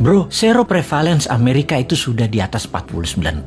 Bro, seroprevalence Amerika itu sudah di atas 49%.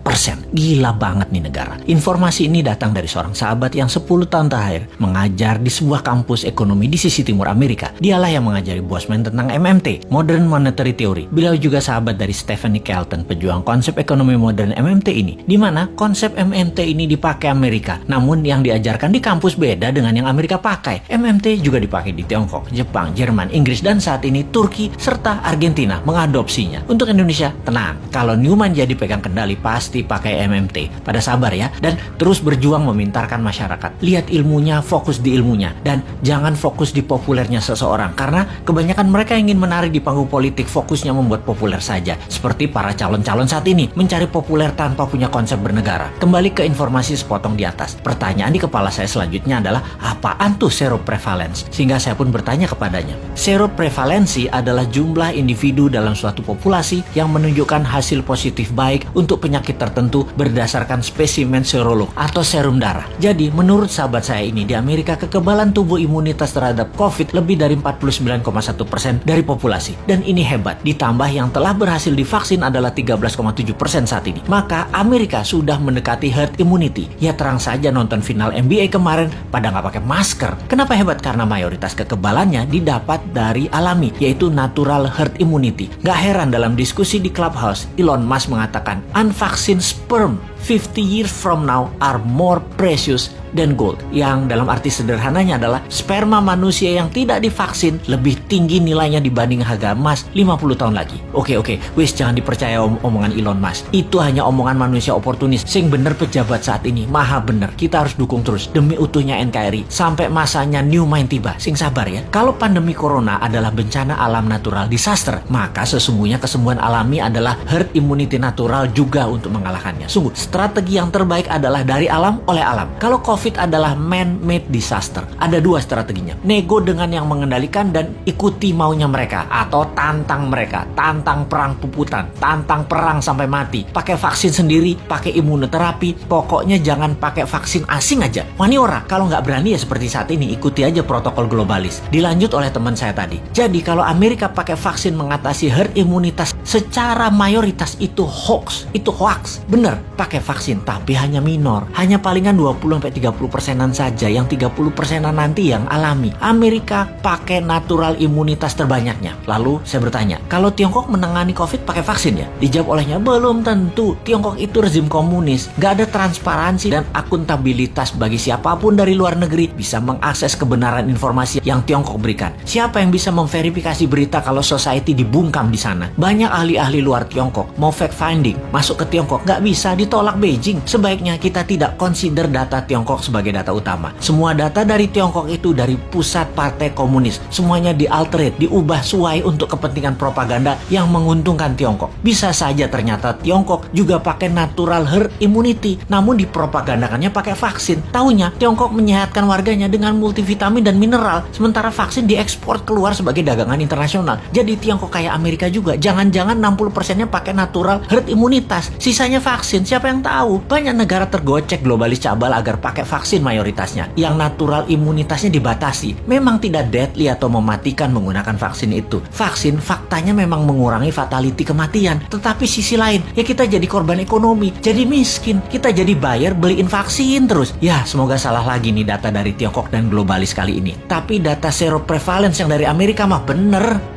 Gila banget nih negara. Informasi ini datang dari seorang sahabat yang 10 tahun terakhir mengajar di sebuah kampus ekonomi di sisi timur Amerika. Dialah yang mengajari Bosman tentang MMT, Modern Monetary Theory. Beliau juga sahabat dari Stephanie Kelton, pejuang konsep ekonomi modern MMT ini, di mana konsep MMT ini dipakai Amerika, namun yang diajarkan di kampus beda dengan yang Amerika pakai. MMT juga dipakai di Tiongkok, Jepang, Jerman, Inggris, dan saat ini Turki serta Argentina mengadopsinya. Untuk Indonesia, tenang. Kalau Newman jadi pegang kendali, pasti pakai MMT. Pada sabar ya, dan terus berjuang memintarkan masyarakat. Lihat ilmunya, fokus di ilmunya, dan jangan fokus di populernya seseorang, karena kebanyakan mereka ingin menarik di panggung politik, fokusnya membuat populer saja. Seperti para calon-calon saat ini, mencari populer tanpa punya konsep bernegara. Kembali ke informasi sepotong di atas. Pertanyaan di kepala saya selanjutnya adalah, apaan tuh seroprevalence? Sehingga saya pun bertanya kepadanya. Seroprevalensi adalah jumlah individu dalam suatu populasi yang menunjukkan hasil positif baik untuk penyakit tertentu berdasarkan spesimen serolog atau serum darah. Jadi, menurut sahabat saya ini, di Amerika kekebalan tubuh imunitas terhadap COVID lebih dari 49,1% dari populasi. Dan ini hebat, ditambah yang telah berhasil divaksin adalah 13,7% saat ini. Maka Amerika sudah mendekati herd immunity. Ya terang saja nonton final NBA kemarin pada nggak pakai masker. Kenapa hebat? Karena mayoritas kekebalannya didapat dari alami, yaitu natural herd immunity. Gak heran dalam diskusi di Clubhouse, Elon Musk mengatakan, unvaccinated sperm 50 years from now are more precious than gold. Yang dalam arti sederhananya adalah sperma manusia yang tidak divaksin lebih tinggi nilainya dibanding harga emas 50 tahun lagi. Oke, wis jangan dipercaya omongan Elon Musk. Itu hanya omongan manusia oportunis. Sing bener pejabat saat ini, maha bener. Kita harus dukung terus demi utuhnya NKRI sampai masanya Newman tiba. Sing sabar ya. Kalau pandemi corona adalah bencana alam natural disaster, maka sesungguhnya kesembuhan alami adalah herd immunity natural juga untuk mengalahkannya. Sungguh, strategi yang terbaik adalah dari alam oleh alam. Kalau COVID adalah man-made disaster. Ada dua strateginya. Nego dengan yang mengendalikan dan ikuti maunya mereka. Atau tantang mereka. Tantang perang puputan. Tantang perang sampai mati. Pakai vaksin sendiri. Pakai imunoterapi. Pokoknya jangan pakai vaksin asing aja. Wani ora. Kalau nggak berani ya seperti saat ini. Ikuti aja protokol globalis. Dilanjut oleh teman saya tadi. Jadi kalau Amerika pakai vaksin mengatasi herd imunitas secara mayoritas itu hoax. Itu hoax. Bener. Pakai vaksin. Tapi hanya minor. Hanya palingan 20-30%an saja, yang 30%an nanti yang alami. Amerika pakai natural imunitas terbanyaknya. Lalu saya bertanya, kalau Tiongkok menangani COVID pakai vaksin ya? Dijawab olehnya, belum tentu. Tiongkok itu rezim komunis, gak ada transparansi dan akuntabilitas bagi siapapun dari luar negeri bisa mengakses kebenaran informasi yang Tiongkok berikan. Siapa yang bisa memverifikasi berita kalau society dibungkam di sana? Banyak ahli-ahli luar Tiongkok mau fact finding masuk ke Tiongkok, gak bisa, ditolak Beijing. Sebaiknya kita tidak consider data Tiongkok sebagai data utama. Semua data dari Tiongkok itu dari pusat partai komunis. Semuanya dialterate, diubah sesuai untuk kepentingan propaganda yang menguntungkan Tiongkok. Bisa saja ternyata Tiongkok juga pakai natural herd immunity, namun dipropagandakannya pakai vaksin. Taunya Tiongkok menyehatkan warganya dengan multivitamin dan mineral, sementara vaksin diekspor keluar sebagai dagangan internasional. Jadi Tiongkok kayak Amerika juga. Jangan-jangan 60%-nya pakai natural herd imunitas, sisanya vaksin. Siapa yang tahu? Banyak negara tergocek globalis cabal agar pakai vaksin mayoritasnya, yang natural imunitasnya dibatasi. Memang tidak deadly atau mematikan menggunakan vaksin itu. Vaksin faktanya memang mengurangi fatality kematian, tetapi sisi lain ya kita jadi korban ekonomi, jadi miskin, kita jadi buyer beliin vaksin terus. Ya semoga salah lagi nih data dari Tiongkok dan globalis kali ini. Tapi data seroprevalence yang dari Amerika mah bener.